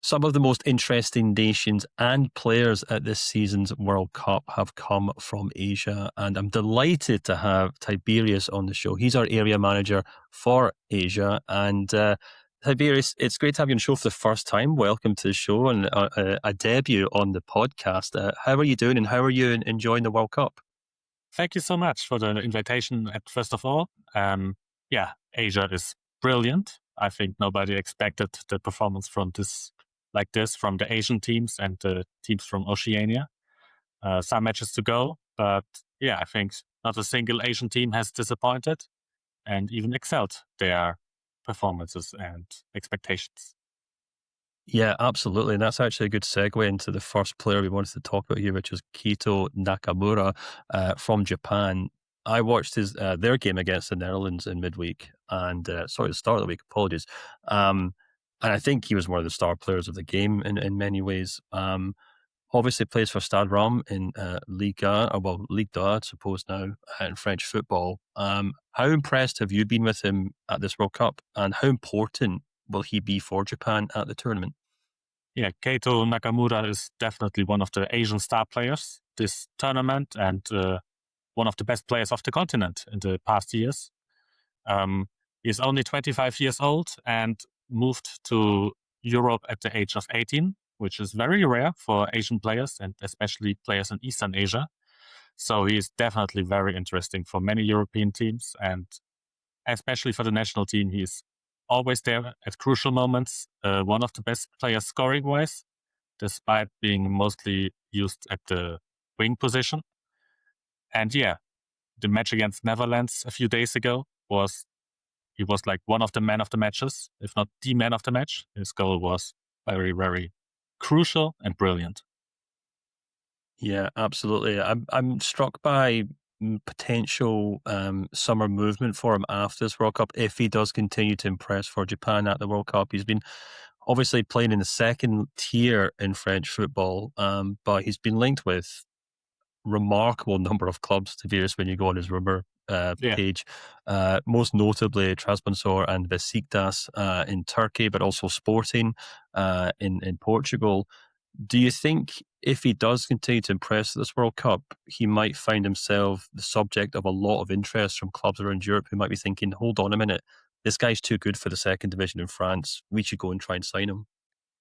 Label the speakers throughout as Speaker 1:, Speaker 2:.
Speaker 1: Some of the most interesting nations and players at this season's World Cup have come from Asia, and I'm delighted to have Tiberius on the show. He's our area manager for Asia, and Tiberius, it's great to have you on the show for the first time. Welcome to the show and a debut on the podcast. How are you doing, and how are you enjoying the World Cup?
Speaker 2: Thank you so much for the invitation, first of all. Asia is brilliant. I think nobody expected the performance from this from the Asian teams and the teams from Oceania. Some matches to go, but I think not a single Asian team has disappointed and even excelled their performances and expectations.
Speaker 1: Yeah, absolutely. And that's actually a good segue into the first player we wanted to talk about here, which is Keito Nakamura from Japan. I watched their game against the Netherlands in midweek, and the start of the week, apologies. And I think he was one of the star players of the game in many ways. Obviously plays for Stade Rennais in Ligue, Ligue 2, I suppose now, in French football. How impressed have you been with him at this World Cup, and how important will he be for Japan at the tournament?
Speaker 2: Yeah, Keito Nakamura is definitely one of the Asian star players this tournament, and one of the best players of the continent in the past years. He's only 25 years old and moved to Europe at the age of 18, which is very rare for Asian players and especially players in Eastern Asia. So he is definitely very interesting for many European teams, and especially for the national team. He's always there at crucial moments, one of the best players scoring-wise, despite being mostly used at the wing position. And the match against Netherlands a few days ago he was like one of the men of the matches, if not the man of the match. His goal was very, very crucial and brilliant.
Speaker 1: Yeah, absolutely. I'm struck by potential summer movement for him after this World Cup if he does continue to impress for Japan at the World Cup. He's been obviously playing in the second tier in French football, but he's been linked with remarkable number of clubs, to be honest, when you go on his rumour page. Most notably Trabzonspor and Besiktas in Turkey, but also Sporting in Portugal. Do you think if he does continue to impress at this World Cup, he might find himself the subject of a lot of interest from clubs around Europe who might be thinking, hold on a minute, this guy's too good for the second division in France. We should go and try and sign him.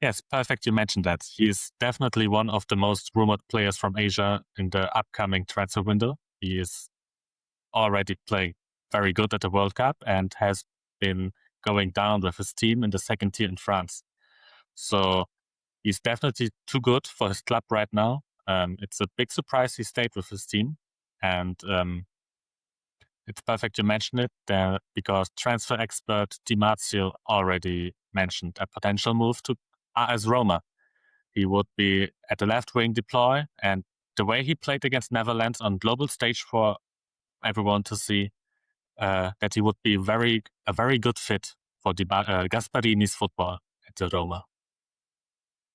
Speaker 2: Yes, perfect. You mentioned that. He's definitely one of the most rumored players from Asia in the upcoming transfer window. He is already playing very good at the World Cup and has been going down with his team in the second tier in France. So he's definitely too good for his club right now. It's a big surprise he stayed with his team. And it's perfect you mentioned it because transfer expert Di Marzio already mentioned a potential move to AS Roma. He would be at the left wing deploy, and the way he played against Netherlands on global stage for everyone to see, that he would be a very good fit for Gasparini's football at the Roma.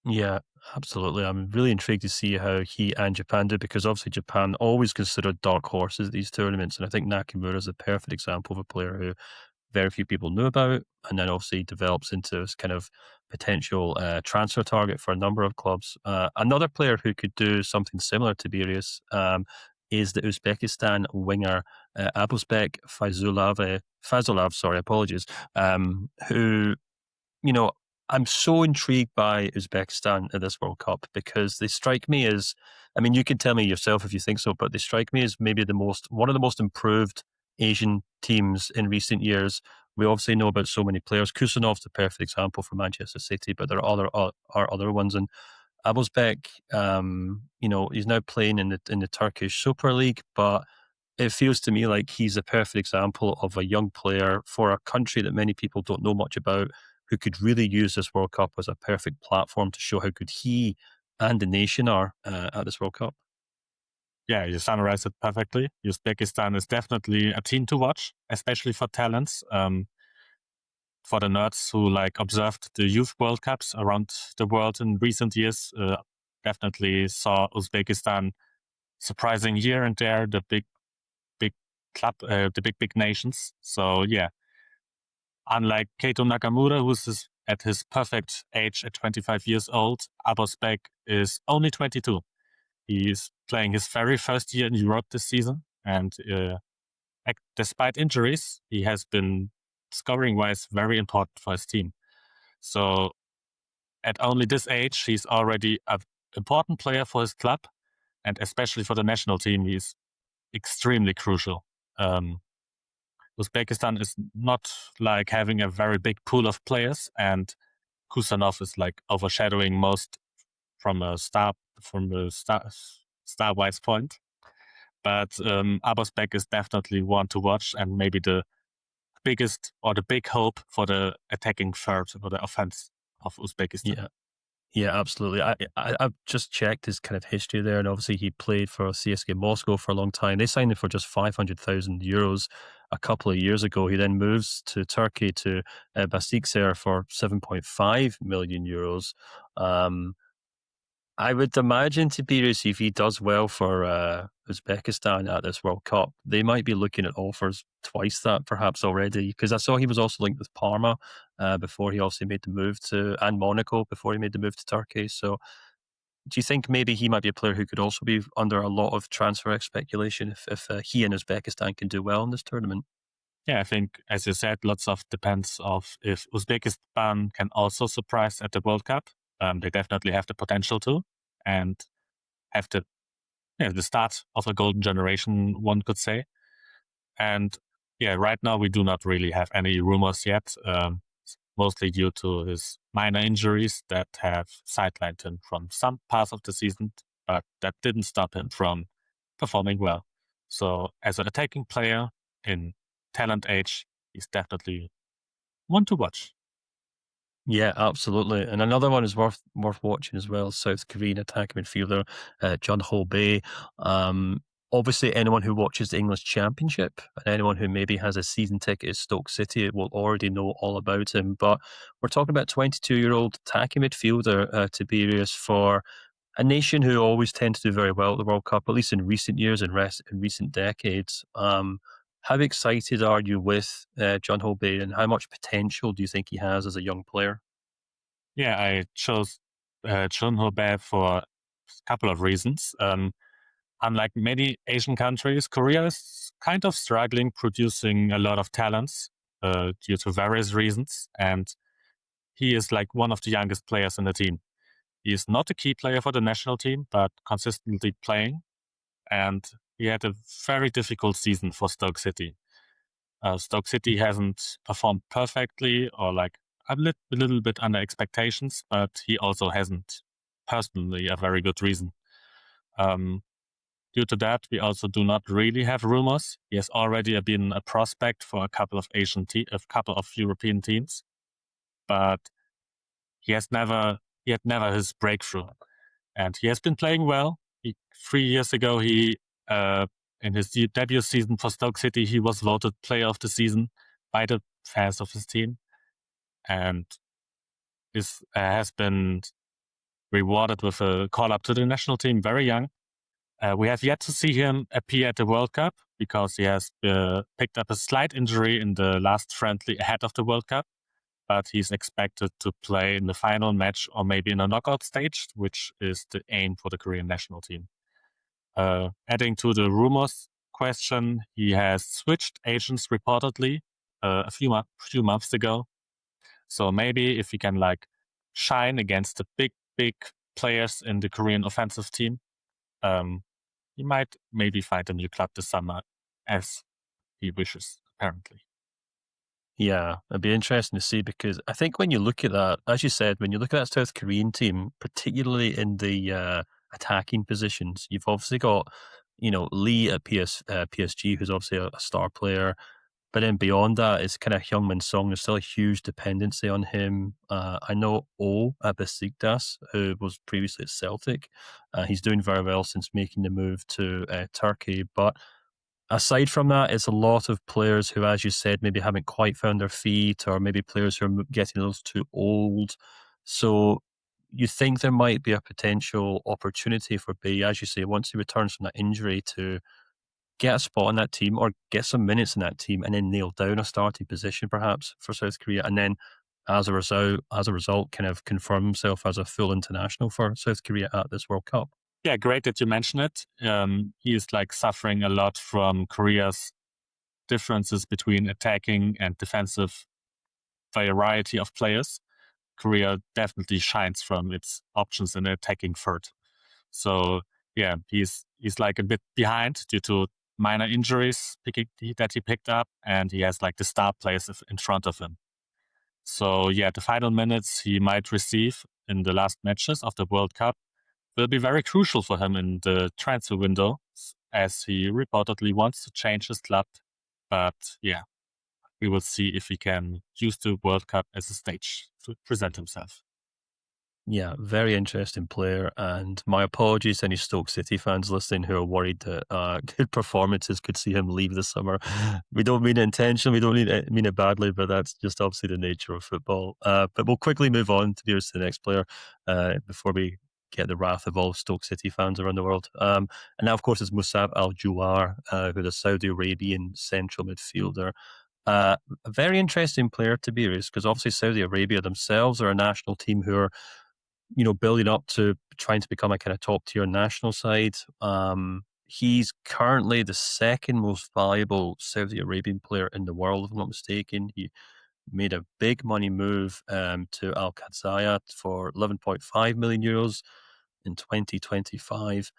Speaker 1: Yeah, absolutely. I'm really intrigued to see how he and Japan do, because obviously Japan always considered dark horses at these tournaments, and I think Nakamura is a perfect example of a player who very few people knew about, and then obviously develops into this kind of potential transfer target for a number of clubs. Another player who could do something similar to Tiberius is the Uzbekistan winger Abbosbek Fayzullaev, sorry, apologies, who, I'm so intrigued by Uzbekistan at this World Cup because they strike me as, I mean, you can tell me yourself if you think so, but they strike me as maybe one of the most improved Asian teams in recent years. We obviously know about so many players. Kusanov's the perfect example for Manchester City, but there are other ones. And Abbosbek, he's now playing in the Turkish Super League, but it feels to me like he's a perfect example of a young player for a country that many people don't know much about, who could really use this World Cup as a perfect platform to show how good he and the nation are at this World Cup.
Speaker 2: Yeah, you summarized it perfectly. Uzbekistan is definitely a team to watch, especially for talents. For the nerds who observed the youth World Cups around the world in recent years, definitely saw Uzbekistan surprising here and there, the big club, the big nations. So unlike Keito Nakamura, who's at his perfect age at 25 years old, Abbosbek is only 22. He's playing his very first year in Europe this season, and despite injuries, he has been scoring-wise very important for his team. So at only this age, he's already an important player for his club, and especially for the national team, he's extremely crucial. Uzbekistan is not like having a very big pool of players, and Kusanov is like overshadowing most from a star-wise point. But Abbosbek is definitely one to watch, and maybe the biggest or the big hope for the attacking third or the offense of Uzbekistan.
Speaker 1: Yeah. Yeah, absolutely. I've just checked his kind of history there, and obviously he played for CSKA Moscow for a long time. They signed him for just 500,000 euros a couple of years ago. He then moves to Turkey to Besiktas for 7.5 million euros. I would imagine Tiberius, if he does well for Uzbekistan at this World Cup, they might be looking at offers twice that perhaps already. Because I saw he was also linked with Parma before he obviously made the move to, and Monaco before he made the move to Turkey. So do you think maybe he might be a player who could also be under a lot of transfer speculation if he and Uzbekistan can do well in this tournament?
Speaker 2: Yeah, I think, as you said, lots of depends of if Uzbekistan can also surprise at the World Cup. They definitely have the potential to, and have the start of a golden generation, one could say. And yeah, right now we do not really have any rumors yet, mostly due to his minor injuries that have sidelined him from some parts of the season, but that didn't stop him from performing well. So as an attacking player in talent age, he's definitely one to watch.
Speaker 1: Yeah, absolutely. And another one is worth watching as well. South Korean attacking midfielder Jun-ho. Obviously, anyone who watches the English Championship and anyone who maybe has a season ticket at Stoke City will already know all about him. But we're talking about 22-year-old attacking midfielder Tiberius for a nation who always tend to do very well at the World Cup, at least in recent years and in recent decades. How excited are you with Jun-ho, and how much potential do you think he has as a young player?
Speaker 2: Yeah, I chose Jun-ho for a couple of reasons. Unlike many Asian countries, Korea is kind of struggling producing a lot of talents due to various reasons, and he is like one of the youngest players in the team. He is not a key player for the national team, but consistently playing, and he had a very difficult season for Stoke City. Stoke City hasn't performed perfectly or like a little bit under expectations, but he also hasn't personally a very good reason. Due to that, we also do not really have rumors. He has already been a prospect for a couple of a couple of European teams, but he had never his breakthrough, and he has been playing well. 3 years ago, in his debut season for Stoke City, he was voted Player of the Season by the fans of his team, and has been rewarded with a call up to the national team very young. We have yet to see him appear at the World Cup because he has picked up a slight injury in the last friendly ahead of the World Cup, but he's expected to play in the final match or maybe in a knockout stage, which is the aim for the Korean national team. Adding to the rumors question, he has switched agents reportedly a few months ago. So maybe if he can like shine against the big players in the Korean offensive team, he might maybe find a new club this summer, as he wishes, apparently.
Speaker 1: Yeah, it'd be interesting to see because I think when you look at that, as you said, when you look at that South Korean team, particularly in the attacking positions, you've obviously got, Lee at PSG, who's obviously a star player. But then beyond that, it's kind of Heung-min Song. There's still a huge dependency on him. I know at Besiktas, who was previously at Celtic. He's doing very well since making the move to Turkey. But aside from that, it's a lot of players who, as you said, maybe haven't quite found their feet, or maybe players who are getting a little too old. So you think there might be a potential opportunity for Bay, as you say, once he returns from that injury, to get a spot on that team or get some minutes in that team and then nail down a starting position perhaps for South Korea. And then as a result, kind of confirm himself as a full international for South Korea at this World Cup.
Speaker 2: Yeah, great that you mention it. He is like suffering a lot from Korea's differences between attacking and defensive variety of players. Korea definitely shines from its options in attacking third. So yeah, he's like a bit behind due to minor injuries that he picked up, and he has like the star players in front of him. So yeah, the final minutes he might receive in the last matches of the World Cup will be very crucial for him in the transfer window, as he reportedly wants to change his club. But yeah, we will see if he can use the World Cup as a stage to present himself.
Speaker 1: Yeah, very interesting player. And my apologies to any Stoke City fans listening who are worried that good performances could see him leave this summer. We don't mean it intentionally, we don't mean it badly, but that's just obviously the nature of football. But we'll quickly move on to the next player before we get the wrath of all Stoke City fans around the world. And now, of course, it's Musab Al-Juwayr, who's a Saudi Arabian central midfielder. A very interesting player, Tiberius, because obviously Saudi Arabia themselves are a national team who are building up to trying to become a kind of top tier national side. He's currently the second most valuable Saudi Arabian player in the world, if I'm not mistaken. He made a big money move to Al Qadsiya for 11.5 million euros in 2025.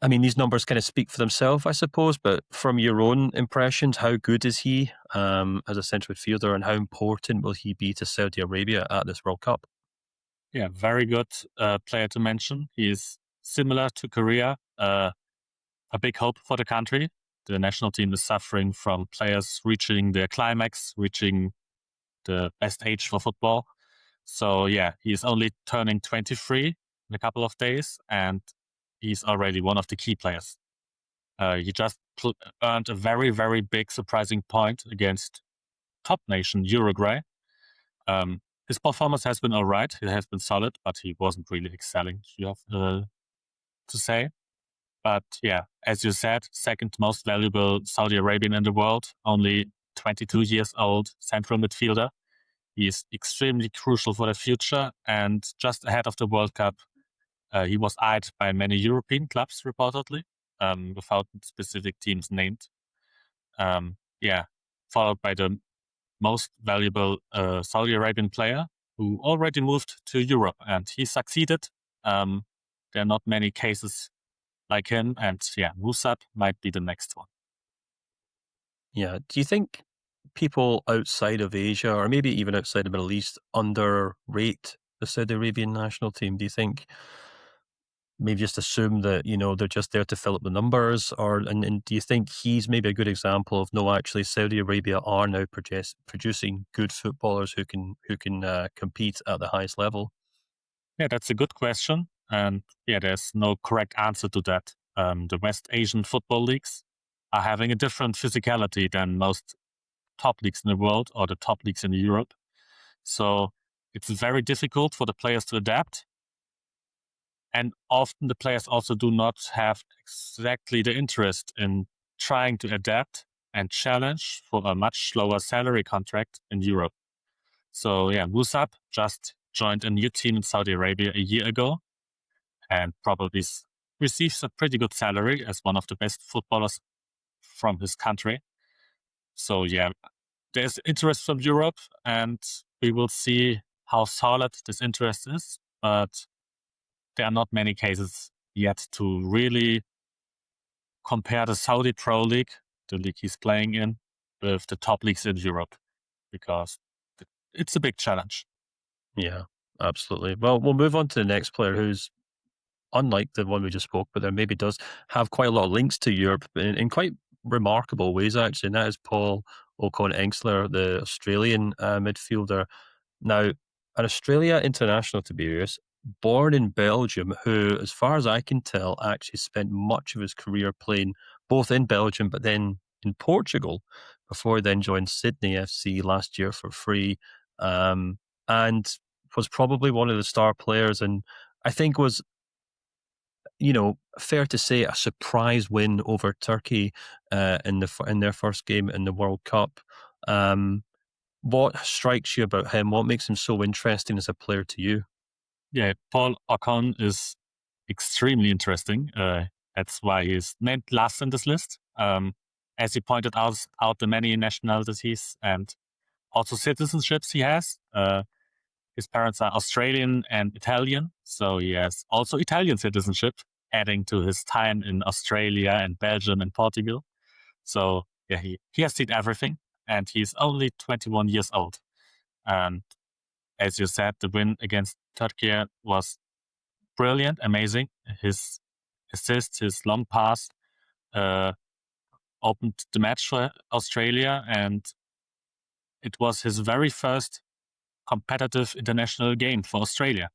Speaker 1: I mean, these numbers kind of speak for themselves, I suppose, but from your own impressions, how good is he as a central midfielder, and how important will he be to Saudi Arabia at this World Cup?
Speaker 2: Yeah, very good player to mention. He is similar to Korea, a big hope for the country. The national team is suffering from players reaching their climax, reaching the best age for football. So yeah, he's only turning 23 in a couple of days, and he's already one of the key players. He just earned a very, very big surprising point against top nation Uruguay. His performance has been all right. It has been solid, but he wasn't really excelling, you have to say. But yeah, as you said, second most valuable Saudi Arabian in the world, only 22 years old, central midfielder. He is extremely crucial for the future. And just ahead of the World Cup, he was eyed by many European clubs, reportedly, without specific teams named. Yeah, followed by the most valuable Saudi Arabian player who already moved to Europe, and he succeeded. There are not many cases like him, and yeah, Musab might be the next one.
Speaker 1: Yeah. Do you think people outside of Asia, or maybe even outside the Middle East, underrate the Saudi Arabian national team? Do you think maybe just assume that they're just there to fill up the numbers, and do you think he's maybe a good example of no, actually Saudi Arabia are now producing good footballers who can compete at the highest level?
Speaker 2: Yeah, that's a good question, and yeah, there's no correct answer to that. The West Asian football leagues are having a different physicality than most top leagues in the world or the top leagues in Europe. So it's very difficult for the players to adapt. And often the players also do not have exactly the interest in trying to adapt and challenge for a much lower salary contract in Europe. So yeah, Musab just joined a new team in Saudi Arabia a year ago, and probably receives a pretty good salary as one of the best footballers from his country. So yeah, there's interest from Europe, and we will see how solid this interest is. But there are not many cases yet to really compare the Saudi Pro League, the league he's playing in, with the top leagues in Europe, because it's a big challenge.
Speaker 1: Yeah, absolutely. Well, we'll move on to the next player who's unlike the one we just spoke, but there maybe does have quite a lot of links to Europe in quite remarkable ways, actually, and that is Paul Okon-Engstler, the Australian midfielder. Now, an Australia international, Tiberius, born in Belgium, who, as far as I can tell, actually spent much of his career playing both in Belgium but then in Portugal before he then joined Sydney FC last year for free, and was probably one of the star players, and I think was fair to say a surprise win over Turkey in their first game in the World Cup. Um, What strikes you about him? What makes him so interesting as a player to you?
Speaker 2: Yeah, Paul Ocon is extremely interesting. That's why he's named last in this list. As he pointed out the many nationalities and also citizenships he has. His parents are Australian and Italian, so he has also Italian citizenship, adding to his time in Australia and Belgium and Portugal. So yeah, he has seen everything, and he's only 21 years old. And as you said, the win against Turkey was brilliant, amazing. His assist, his long pass, uh, opened the match for Australia, and it was his very first competitive international game for Australia.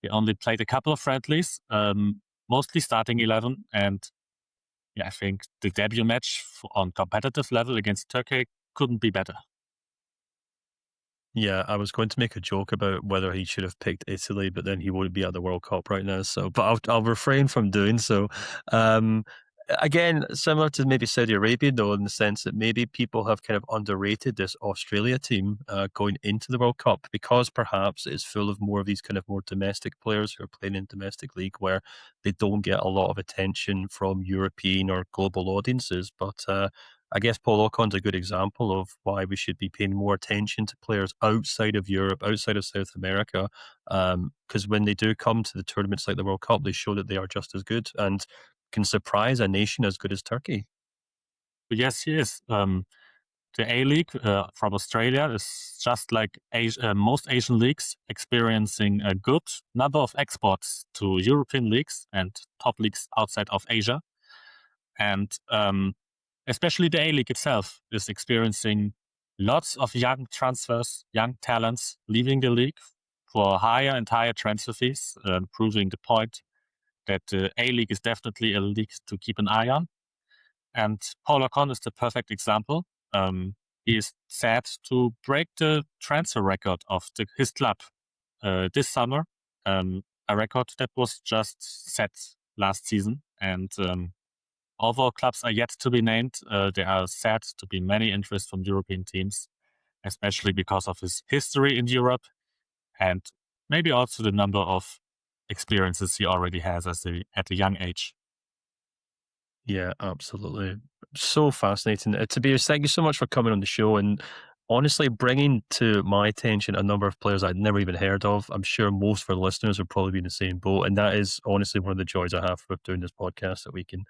Speaker 2: He only played a couple of friendlies, mostly starting 11, and yeah, I think the debut match on competitive level against Turkey couldn't be better.
Speaker 1: Yeah, I was going to make a joke about whether he should have picked Italy, but then he would be at the World Cup right now. So, but I'll refrain from doing so. Um, Again, similar to maybe Saudi Arabia, though, in the sense that maybe people have kind of underrated this Australia team going into the World Cup because perhaps it's full of more of these kind of more domestic players who are playing in domestic league where they don't get a lot of attention from European or global audiences. But I guess Paul Ocon's a good example of why we should be paying more attention to players outside of Europe, outside of South America, because when they do come to the tournaments like the World Cup, they show that they are just as good and can surprise a nation as good as Turkey.
Speaker 2: But yes, he is. The A League from Australia is just like most Asian leagues, experiencing a good number of exports to European leagues and top leagues outside of Asia. And especially the A League itself is experiencing lots of young transfers, young talents leaving the league for higher and higher transfer fees, proving the point that the A League is definitely a league to keep an eye on. And Paul Ocon is the perfect example. He is set to break the transfer record of his club this summer, a record that was just set last season. And although clubs are yet to be named, there are said to be many interests from European teams, especially because of his history in Europe and maybe also the number of experiences he already has at a young age.
Speaker 1: Yeah, absolutely. So fascinating. Tiberius, thank you so much for coming on the show and honestly bringing to my attention a number of players I'd never even heard of. I'm sure most of our listeners would probably be in the same boat. And that is honestly one of the joys I have with doing this podcast that we can,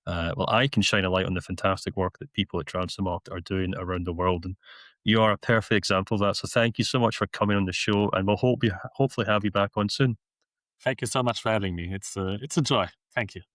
Speaker 1: I can shine a light on the fantastic work that people at Transfermarkt are doing around the world. And you are a perfect example of that. So thank you so much for coming on the show. And we'll hopefully have you back on soon.
Speaker 2: Thank you so much for having me. It's a joy. Thank you.